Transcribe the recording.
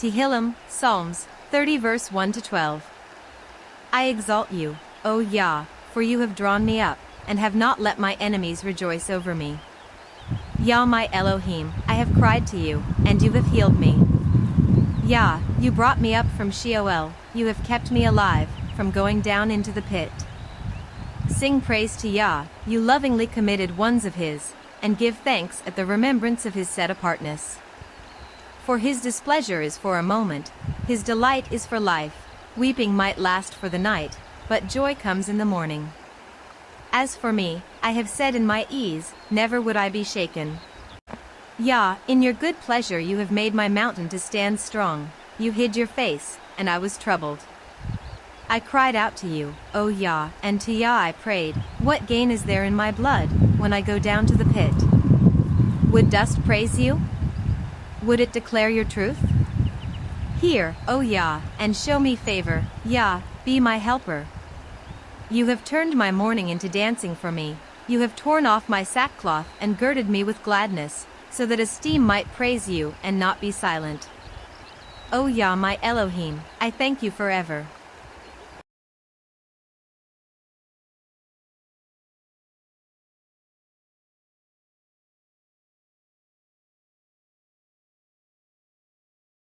TEHILLIM, Psalms 30 verse 1-12. I exalt you, O Yah, for you have drawn me up, and have not let my enemies rejoice over me. Yah my Elohim, I have cried to you, and you have healed me. Yah, you brought me up from Sheol, you have kept me alive, from going down into the pit. Sing praise to Yah, you lovingly committed ones of his, and give thanks at the remembrance of his set-apartness. For his displeasure is for a moment, his delight is for life. Weeping might last for the night, but joy comes in the morning. As for me, I have said in my ease, never would I be shaken. Yah, in your good pleasure you have made my mountain to stand strong. You hid your face, and I was troubled. I cried out to you, O Yah, and to Yah I prayed. What gain is there in my blood, when I go down to the pit? Would dust praise you? Would it declare your truth? Hear, O Yah, and show me favor. Yah, be my helper. You have turned my mourning into dancing for me. You have torn off my sackcloth and girded me with gladness, so that esteem might praise you and not be silent. O Yah my Elohim, I thank you forever.